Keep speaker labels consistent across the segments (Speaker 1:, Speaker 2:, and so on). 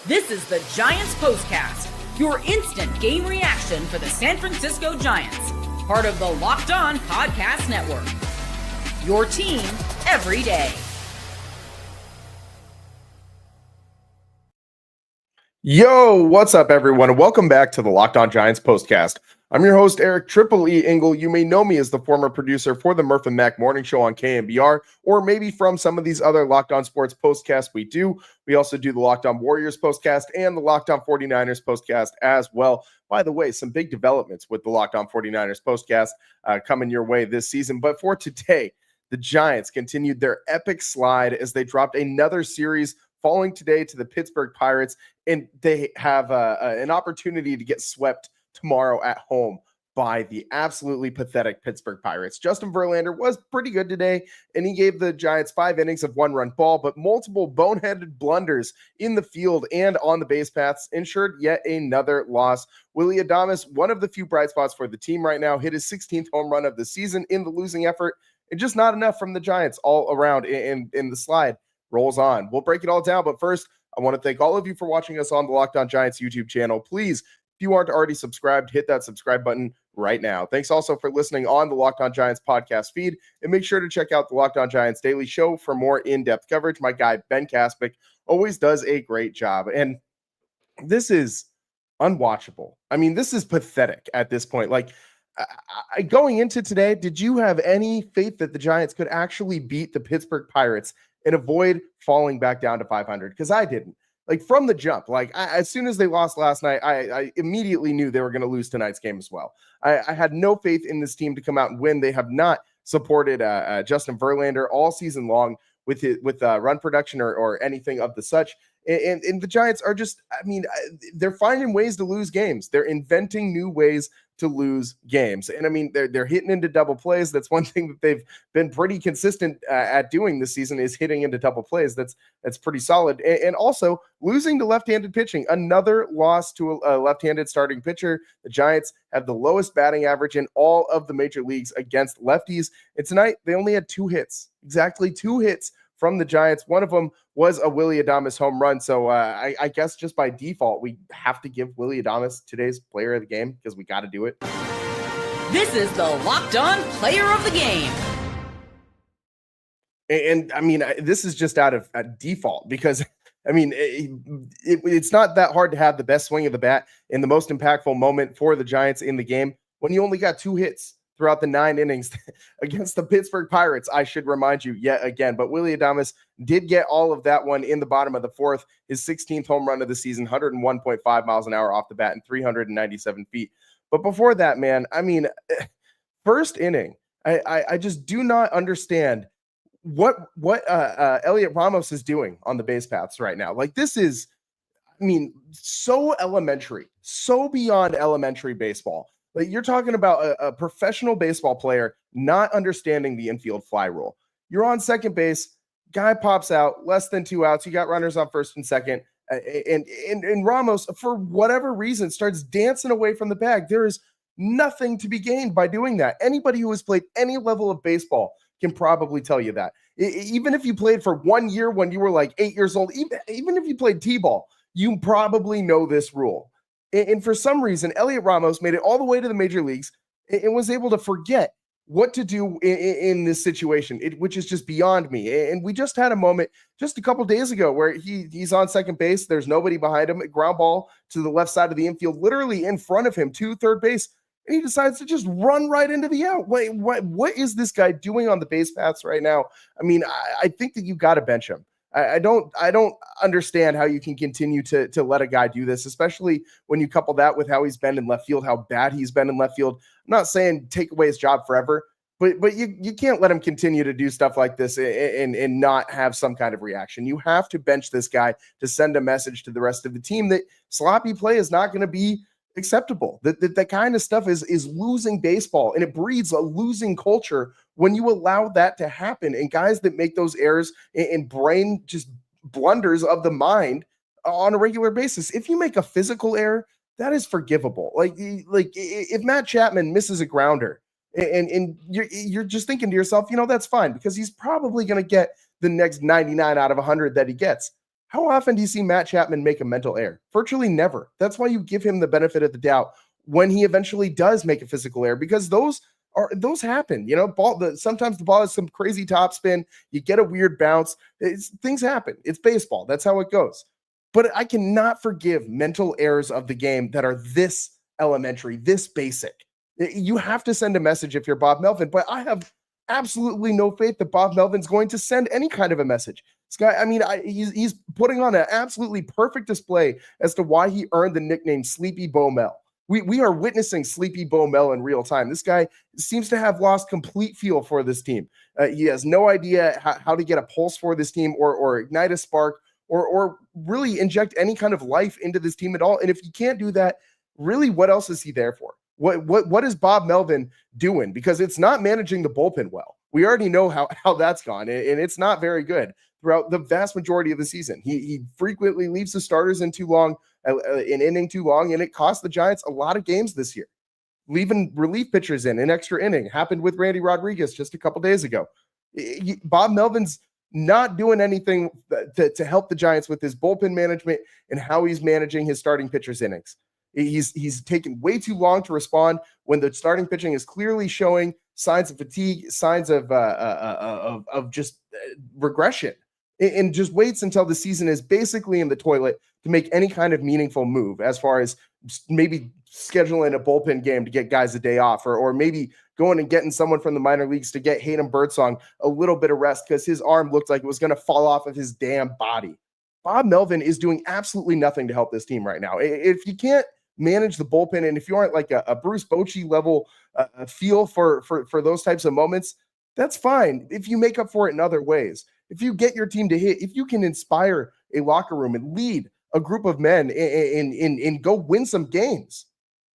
Speaker 1: This is the Giants Postcast, your instant game reaction for the San Francisco Giants, part of the Locked On Podcast Network. Your team every day.
Speaker 2: Yo, what's up, everyone? And welcome back to the Locked On Giants Postcast. I'm your host, Eric Triple E Engel. You may know me as the former producer for the Murph and Mac Morning Show on KMBR, or maybe from some of these other Locked On Sports postcasts we do. We also do the Locked On Warriors postcast and the Locked On 49ers postcast as well. By the way, some big developments with the Locked On 49ers postcast coming your way this season. But for today, the Giants continued their epic slide as they dropped another series falling today to the Pittsburgh Pirates, and they have an opportunity to get swept tomorrow at home by the absolutely pathetic Pittsburgh Pirates. Justin Verlander was pretty good today, and he gave the Giants 5 innings of one-run ball, but multiple boneheaded blunders in the field and on the base paths ensured yet another loss. Willy Adames, one of the few bright spots for the team right now, hit his 16th home run of the season in the losing effort, and just not enough from the Giants all around in the slide. Rolls on. We'll break it all down, but first, I want to thank all of you for watching us on the Locked On Giants YouTube channel. Please, if you aren't already subscribed, hit that subscribe button right now. Thanks also for listening on the Locked On Giants podcast feed, and make sure to check out the Locked On Giants Daily Show for more in-depth coverage. My guy, Ben Kaspick, always does a great job, and this is unwatchable. I mean, this is pathetic at this point. Like, going into today, did you have any faith that the Giants could actually beat the Pittsburgh Pirates and avoid falling back down to 500? Because I didn't. Like, from the jump, as soon as they lost last night, I immediately knew they were going to lose tonight's game as well. I had no faith in this team to come out and win. They have not supported Justin Verlander all season long with run production or anything of the such. And the Giants are just, they're finding ways to lose games. They're inventing new ways to lose games. And I mean, they're hitting into double plays. That's one thing that they've been pretty consistent at doing this season, is hitting into double plays. That's pretty solid. And also losing to left-handed pitching, another loss to a left-handed starting pitcher. The Giants have the lowest batting average in all of the major leagues against lefties. And tonight they only had 2 hits, exactly 2 hits from the Giants. One of them was a Willy Adames home run. So I guess just by default, we have to give Willy Adames today's player of the game because we got to do it.
Speaker 1: This is the Locked On Player of the Game.
Speaker 2: And I mean, this is just out of default because, I mean, it's not that hard to have the best swing of the bat in the most impactful moment for the Giants in the game when you only got 2 hits throughout the 9 innings against the Pittsburgh Pirates, I should remind you yet again. But Willy Adames did get all of that one in the bottom of the 4th, his 16th home run of the season, 101.5 miles an hour off the bat and 397 feet. But before that, man, I mean, first inning, I just do not understand what Elliot Ramos is doing on the base paths right now. Like, this is, I mean, so elementary, so beyond elementary baseball. Like, you're talking about a professional baseball player not understanding the infield fly rule. You're on second base, guy pops out, less than 2 outs. You got runners on first and second, and Ramos, for whatever reason, starts dancing away from the bag. There is nothing to be gained by doing that. Anybody who has played any level of baseball can probably tell you that. Even if you played for 1 year when you were like 8 years old, even if you played t-ball, you probably know this rule. And for some reason, Elliot Ramos made it all the way to the major leagues and was able to forget what to do in this situation, which is just beyond me. And we just had a moment just a couple days ago where he's on second base. There's nobody behind him. A ground ball to the left side of the infield, literally in front of him to third base. And he decides to just run right into the out. Wait, what is this guy doing on the base paths right now? I mean, I think that you got to bench him. I don't understand how you can continue to let a guy do this, especially when you couple that with how he's been in left field, how bad he's been in left field. I'm not saying take away his job forever, but you can't let him continue to do stuff like this and not have some kind of reaction. You have to bench this guy to send a message to the rest of the team that sloppy play is not going to be acceptable. That kind of stuff is losing baseball, and it breeds a losing culture when you allow that to happen. And guys that make those errors and brain just blunders of the mind on a regular basis, if you make a physical error, that is forgivable. Like if Matt Chapman misses a grounder and you're just thinking to yourself, that's fine because he's probably going to get the next 99 out of 100 that he gets. How often do you see Matt Chapman make a mental error? Virtually never. That's why you give him the benefit of the doubt when he eventually does make a physical error, because those happen. Sometimes the ball has some crazy topspin. You get a weird bounce. Things happen. It's baseball. That's how it goes. But I cannot forgive mental errors of the game that are this elementary, this basic. You have to send a message if you're Bob Melvin, but I have absolutely no faith that Bob Melvin's going to send any kind of a message. This guy, he's putting on an absolutely perfect display as to why he earned the nickname Sleepy Bo Mel. We are witnessing Sleepy Bo Mel in real time. This guy seems to have lost complete feel for this team. He has no idea how to get a pulse for this team or ignite a spark or really inject any kind of life into this team at all. And if you can't do that, really, what else is he there for? What is Bob Melvin doing? Because it's not managing the bullpen well. We already know how that's gone, and it's not very good throughout the vast majority of the season. He frequently leaves the starters in too long, an inning too long, and it cost the Giants a lot of games this year. Leaving relief pitchers in an extra inning happened with Randy Rodriguez just a couple days ago. Bob Melvin's not doing anything to help the Giants with his bullpen management and how he's managing his starting pitchers' innings. He's taken way too long to respond when the starting pitching is clearly showing signs of fatigue, signs of just regression, and just waits until the season is basically in the toilet to make any kind of meaningful move, as far as maybe scheduling a bullpen game to get guys a day off, or maybe going and getting someone from the minor leagues to get Hayden Birdsong a little bit of rest because his arm looked like it was going to fall off of his damn body. Bob Melvin is doing absolutely nothing to help this team right now. If you can't manage the bullpen, and if you aren't like a Bruce Bochy level feel for those types of moments, that's fine if you make up for it in other ways. If you get your team to hit, if you can inspire a locker room and lead a group of men and go win some games.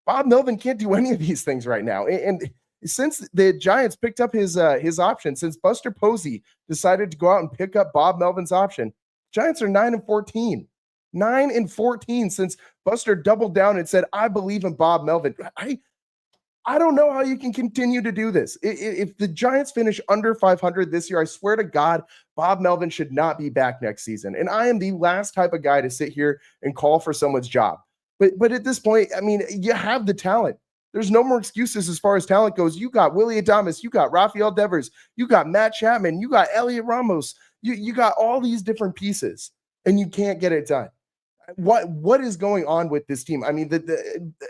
Speaker 2: Bob Melvin can't do any of these things right now. And since the Giants picked up his option, since Buster Posey decided to go out and pick up Bob Melvin's option, Giants are 9-14. 9-14 since Buster doubled down and said, I believe in Bob Melvin. I don't know how you can continue to do this. If the Giants finish under 500 this year, I swear to God, Bob Melvin should not be back next season. And I am the last type of guy to sit here and call for someone's job. But at this point, I mean, you have the talent. There's no more excuses as far as talent goes. You got Willy Adames, you got Rafael Devers, you got Matt Chapman, you got Elliot Ramos, you got all these different pieces, and you can't get it done. What is going on with this team? I mean,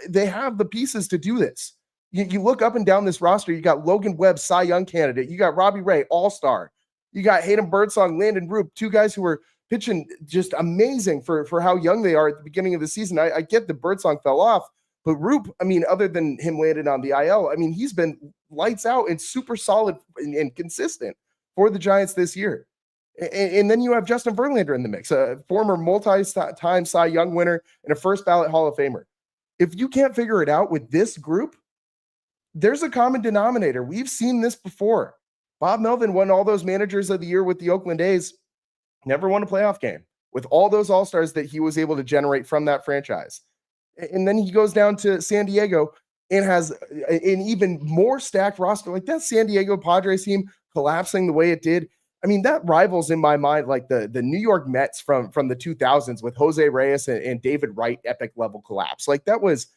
Speaker 2: they have the pieces to do this. You look up and down this roster, you got Logan Webb, Cy Young candidate. You got Robbie Ray, All-Star. You got Hayden Birdsong, Landon Roop, two guys who were pitching just amazing for how young they are at the beginning of the season. I get the Birdsong fell off, but Roop, I mean, other than him landing on the IL, I mean, he's been lights out and super solid and consistent for the Giants this year. And then you have Justin Verlander in the mix, a former multi-time Cy Young winner and a first ballot Hall of Famer. If you can't figure it out with this group, there's a common denominator. We've seen this before. Bob Melvin won all those managers of the year with the Oakland A's, never won a playoff game with all those all-stars that he was able to generate from that franchise. And then he goes down to San Diego and has an even more stacked roster. Like that San Diego Padres team collapsing the way it did. I mean, that rivals in my mind like the New York Mets from the 2000s with Jose Reyes and David Wright epic level collapse. Like that was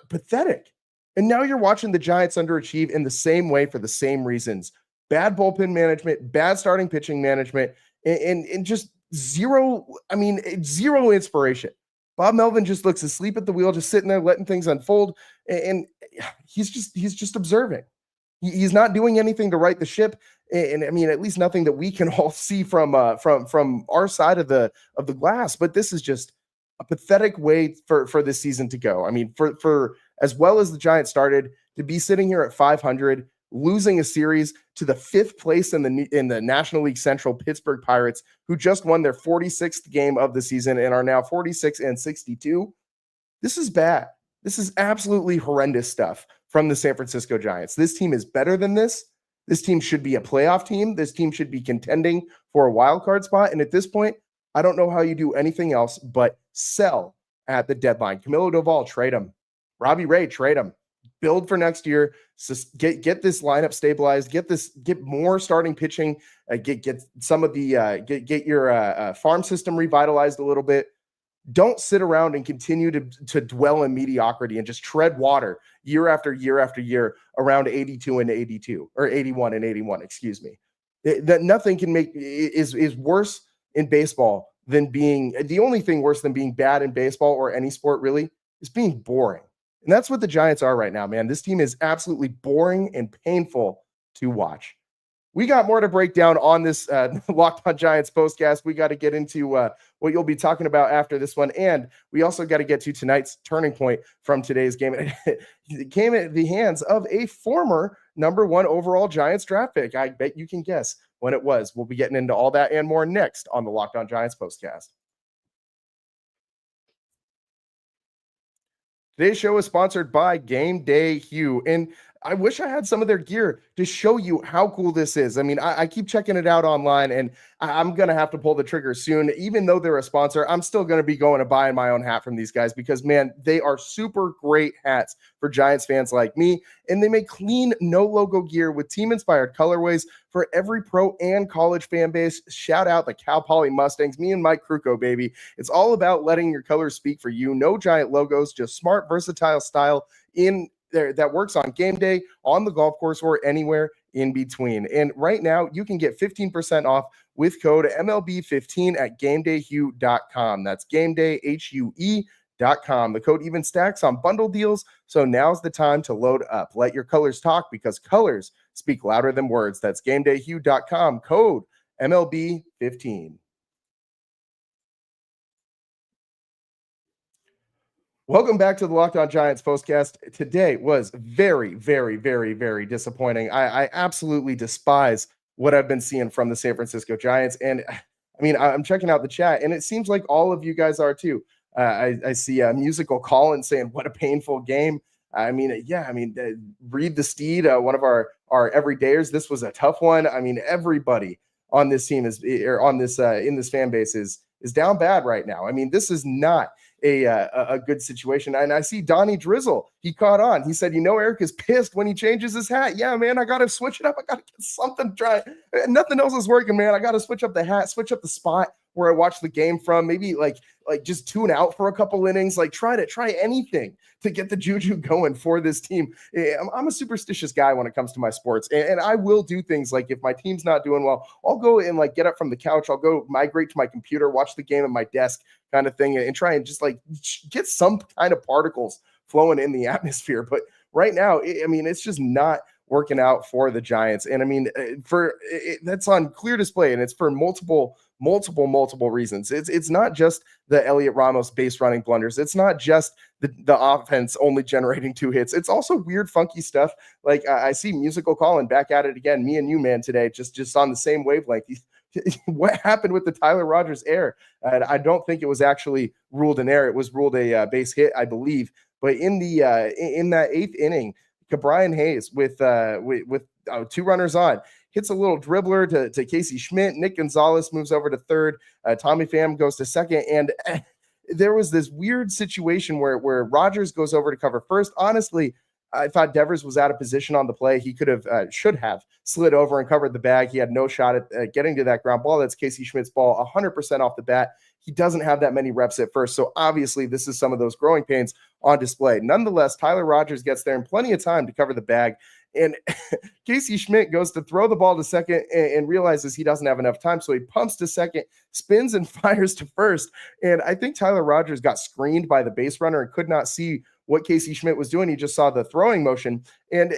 Speaker 2: pathetic. And now you're watching the Giants underachieve in the same way for the same reasons. Bad bullpen management, bad starting pitching management, and just zero inspiration. Bob Melvin just looks asleep at the wheel, just sitting there letting things unfold, and he's just observing. He's not doing anything to right the ship, and I mean, at least nothing that we can all see from our side of the glass. But this is just a pathetic way for this season to go. I mean, for as well as the Giants started, to be sitting here at 500, losing a series to the 5th place in the National League Central Pittsburgh Pirates, who just won their 46th game of the season and are now 46-62. This is bad. This is absolutely horrendous stuff from the San Francisco Giants. This team is better than this. This team should be a playoff team. This team should be contending for a wild card spot. And at this point, I don't know how you do anything else but sell at the deadline. Camilo Doval, trade him. Robbie Ray, trade him. build for next year. Get this lineup stabilized. Get more starting pitching. Get some of the get your farm system revitalized a little bit. Don't sit around and continue to dwell in mediocrity and just tread water year after year after year around 82 and 82 or 81 and 81. Excuse me. That nothing can make is worse in baseball than being the only thing worse than being bad in baseball or any sport really is being boring. And that's what the Giants are right now, man. This team is absolutely boring and painful to watch. We got more to break down on this Locked On Giants postcast. We got to get into what you'll be talking about after this one. And we also got to get to tonight's turning point from today's game. It came at the hands of a former number 1 overall Giants draft pick. I bet you can guess when it was. We'll be getting into all that and more next on the Locked On Giants postcast. Today's show is sponsored by Gameday Hue, and I wish I had some of their gear to show you how cool this is. I mean, I keep checking it out online, and I'm going to have to pull the trigger soon. Even though they're a sponsor, I'm still going to be going and buying my own hat from these guys because, man, they are super great hats for Giants fans like me, and they make clean, no-logo gear with team-inspired colorways for every pro and college fan base. Shout out the Cal Poly Mustangs, me and Mike Kruko, baby. It's all about letting your colors speak for you. No giant logos, just smart, versatile style in there that works on game day, on the golf course, or anywhere in between. And right now, you can get 15% off with code MLB15 at GamedayHue.com. That's GamedayHue.com. The code even stacks on bundle deals, so now's the time to load up. Let your colors talk because colors speak louder than words. That's GamedayHue.com, code MLB15. Welcome back to the Locked On Giants postcast. Today was very, very, very, very disappointing. I absolutely despise what I've been seeing from the San Francisco Giants. And I mean, I'm checking out the chat, and it seems like all of you guys are too. I see a musical Colin saying, what a painful game. I mean, Reed the Steed, one of our everydayers. This was a tough one. I mean, everybody on this team is in this fan base is down bad right now. I mean, this is not a good situation. And I see Donnie Drizzle. He caught on. He said, Eric is pissed when he changes his hat. Yeah, man, I got to switch it up. I got to get something to try. Nothing else is working, man. I got to switch up the hat, switch up the spot where I watch the game from. Maybe like just tune out for a couple innings. Like try anything to get the juju going for this team. I'm a superstitious guy when it comes to my sports. And I will do things like if my team's not doing well, I'll go and like get up from the couch. I'll go migrate to my computer, watch the game at my desk kind of thing, and try and just like get some kind of particles flowing in the atmosphere. But right now, it's just not working out for the Giants. And I mean, that's on clear display, and it's for multiple reasons. It's not just the Elliot Ramos base running blunders. It's not just the offense only generating 2 hits. It's also weird, funky stuff. Like I see musical Colin back at it again. Me and you, man, today, just on the same wavelength. What happened with the Tyler Rogers error? I don't think it was actually ruled an error. It was ruled a base hit, I believe. But in that 8th inning, Brian Hayes with 2 runners on hits a little dribbler to Casey Schmidt. Nick Gonzalez moves over to third. Tommy Pham goes to second. And there was this weird situation where Rogers goes over to cover first. Honestly, I thought Devers was out of position on the play. He should have slid over and covered the bag. He had no shot at getting to that ground ball. That's Casey Schmidt's ball, 100% off the bat. He doesn't have that many reps at first. So obviously this is some of those growing pains on display. Nonetheless, Tyler Rogers gets there in plenty of time to cover the bag. And Casey Schmidt goes to throw the ball to second and realizes he doesn't have enough time. So he pumps to second, spins and fires to first. And I think Tyler Rogers got screened by the base runner and could not see what Casey Schmidt was doing. He just saw the throwing motion. And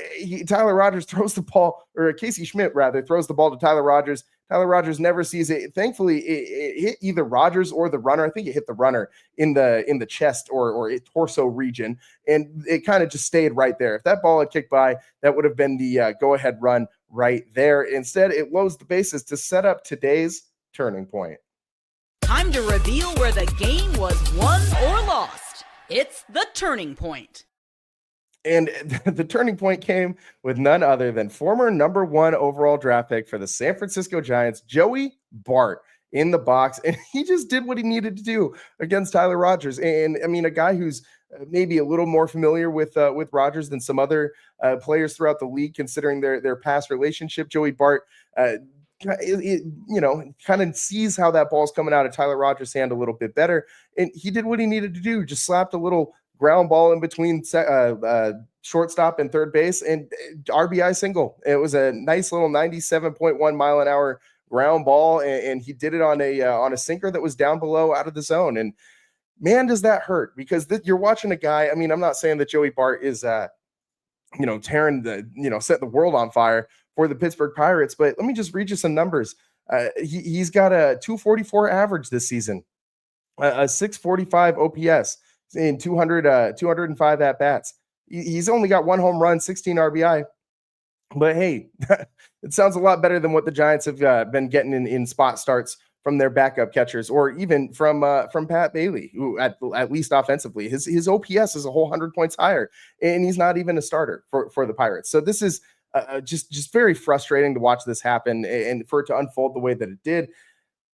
Speaker 2: Tyler Rogers throws the ball, or Casey Schmidt rather, throws the ball to Tyler Rogers. Tyler Rogers never sees it. Thankfully, it hit either Rogers or the runner. I think it hit the runner in the chest or torso region, and it kind of just stayed right there. If that ball had kicked by, that would have been the go-ahead run right there. Instead, it loads the bases to set up today's turning point.
Speaker 1: Time to reveal where the game was won or lost. It's the turning point.
Speaker 2: And the turning point came with none other than former number 1 overall draft pick for the San Francisco Giants, Joey Bart, in the box. And he just did what he needed to do against Tyler Rogers. And I mean, a guy who's maybe a little more familiar with Rogers than some other players throughout the league, considering their past relationship. Joey Bart, kind of sees how that ball's coming out of Tyler Rogers' hand a little bit better, and he did what he needed to do. Just slapped a little ground ball in between shortstop and third base, and RBI single. It was a nice little 97.1 mile an hour ground ball, and he did it on a sinker that was down below out of the zone. And man, does that hurt, because you're watching a guy. I mean, I'm not saying that Joey Bart is tearing set the world on fire for the Pittsburgh Pirates, but let me just read you some numbers. He's got a 244 average this season, a 645 OPS in 205 at bats. He's only got 1 home run, 16 RBI. But hey, it sounds a lot better than what the Giants have been getting in spot starts from their backup catchers, or even from Pat Bailey, who at least offensively, his OPS is a whole 100 points higher, and he's not even a starter for the Pirates. So this is just very frustrating to watch this happen, and for it to unfold the way that it did.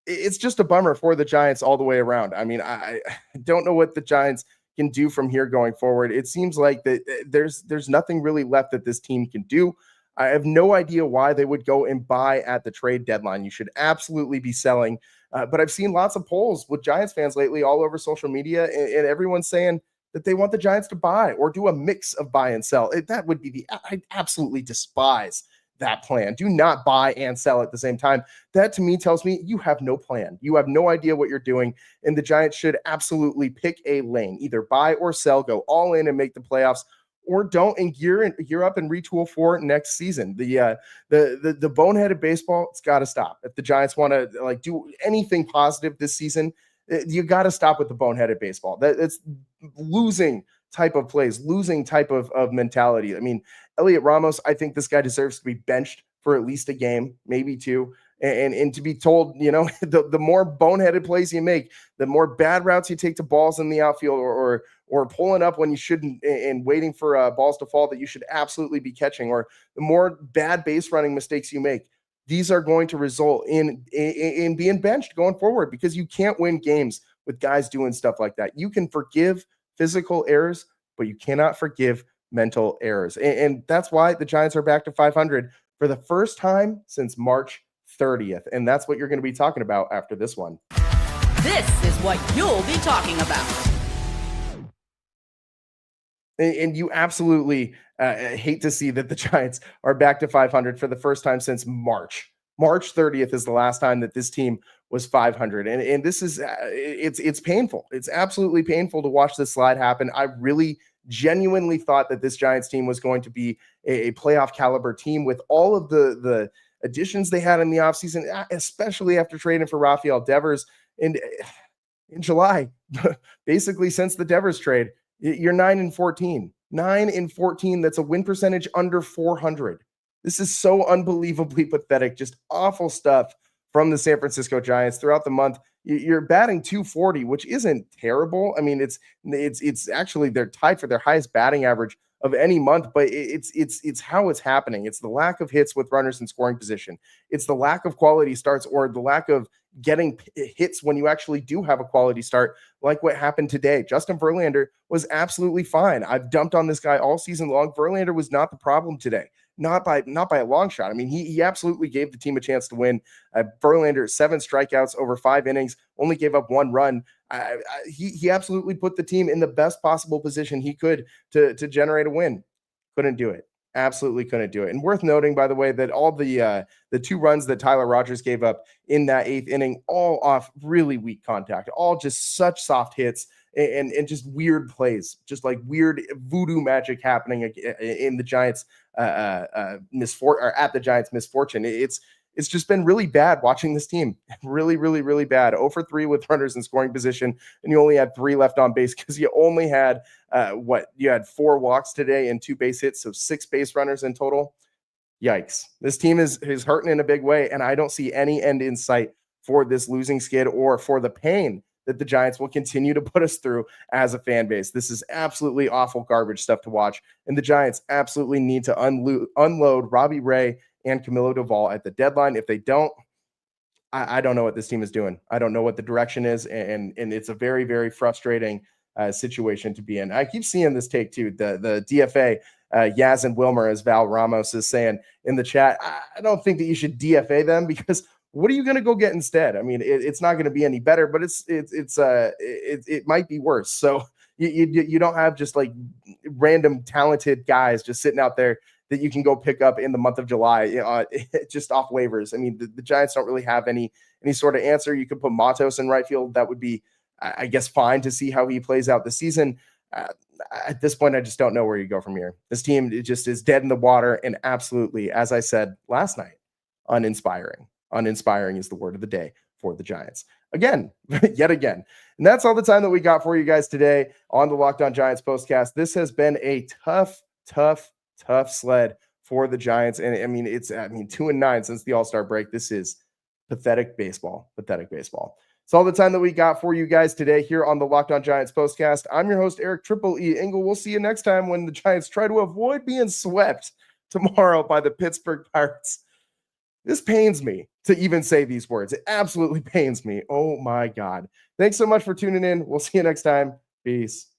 Speaker 2: It's just a bummer for the Giants all the way around. I mean, I don't know what the Giants can do from here going forward. It seems like that there's nothing really left that this team can do. I have no idea why they would go and buy at the trade deadline. You should absolutely be selling. But I've seen lots of polls with Giants fans lately all over social media, and everyone's saying that they want the Giants to buy or do a mix of buy and sell. That would be I absolutely despise that plan. Do not buy and sell at the same time. That to me tells me you have no plan. You have no idea what you're doing, and the Giants should absolutely pick a lane, either buy or sell, go all in and make the playoffs, or don't, and gear up and retool for next season. The boneheaded baseball, it's got to stop. If the Giants want to do anything positive this season, you got to stop with the boneheaded baseball. It's losing type of plays, losing type of mentality. I mean, Elliot Ramos, I think this guy deserves to be benched for at least a game, maybe two. And to be told, the more boneheaded plays you make, the more bad routes you take to balls in the outfield, or pulling up when you shouldn't, and waiting for balls to fall that you should absolutely be catching, or the more bad base running mistakes you make, these are going to result in being benched going forward, because you can't win games with guys doing stuff like that. You can forgive physical errors, but you cannot forgive mental errors. And that's why the Giants are back to 500 for the first time since March 30th. And that's what you're going to be talking about after this one.
Speaker 1: This is what you'll be talking about.
Speaker 2: And you absolutely hate to see that the Giants are back to 500 for the first time since March. March 30th is the last time that this team was 500. And this is, it's painful. It's absolutely painful to watch this slide happen. I really genuinely thought that this Giants team was going to be a playoff caliber team with all of the additions they had in the offseason, especially after trading for Rafael Devers. And in July, basically since the Devers trade, you're 9-14. 9-14. That's a win percentage under 400. This is so unbelievably pathetic. Just awful stuff from the San Francisco Giants throughout the month. You're batting 240, which isn't terrible. I mean, it's actually, they're tied for their highest batting average of any month, but it's how it's happening. It's the lack of hits with runners in scoring position. It's the lack of quality starts, or the lack of getting hits when you actually do have a quality start, like what happened today. Justin Verlander was absolutely fine. I've dumped on this guy all season long. Verlander was not the problem today. Not by a long shot. I mean, he absolutely gave the team a chance to win. Verlander, 7 strikeouts over 5 innings, only gave up 1 run. He absolutely put the team in the best possible position he could to generate a win. Couldn't do it. Absolutely couldn't do it. And worth noting, by the way, that all the 2 runs that Tyler Rogers gave up in that 8th inning, all off really weak contact, all just such soft hits and just weird plays, just like weird voodoo magic happening in the Giants misfortune, or at the Giants misfortune. It's just been really bad watching this team. Really, really, really bad. 0 for 3 with runners in scoring position, and you only had 3 left on base because you only had you had 4 walks today and 2 base hits, so 6 base runners in total. Yikes. This team is hurting in a big way, and I don't see any end in sight for this losing skid, or for the pain that the Giants will continue to put us through as a fan base. This is absolutely awful garbage stuff to watch, and the Giants absolutely need to unload Robbie Ray and Camilo Doval at the deadline. If they don't, I don't know what this team is doing. I don't know what the direction is, and it's a very, very frustrating situation to be in. I keep seeing this take too. The DFA, Yaz and Wilmer, as Val Ramos is saying in the chat, I don't think that you should DFA them, because what are you going to go get instead? I mean, it's not going to be any better, but it might be worse. So you don't have just like random talented guys just sitting out there that you can go pick up in the month of July, just off waivers. I mean, the Giants don't really have any sort of answer. You could put Matos in right field. That would be, I guess, fine to see how he plays out the season. At this point, I just don't know where you go from here. This team, it just is dead in the water, and absolutely, as I said last night, uninspiring. Uninspiring is the word of the day for the Giants. Again, yet again. And that's all the time that we got for you guys today on the Locked On Giants Postcast. This has been a tough sled for the Giants. And I mean, 2-9 since the All-Star break. This is pathetic baseball. It's all the time that we got for you guys today here on the Locked On Giants Postcast. I'm your host, Eric Triple E Engel. We'll see you next time when the Giants try to avoid being swept tomorrow by the Pittsburgh Pirates. This pains me to even say these words. It absolutely pains me. Oh my God. Thanks so much for tuning in. We'll see you next time. Peace.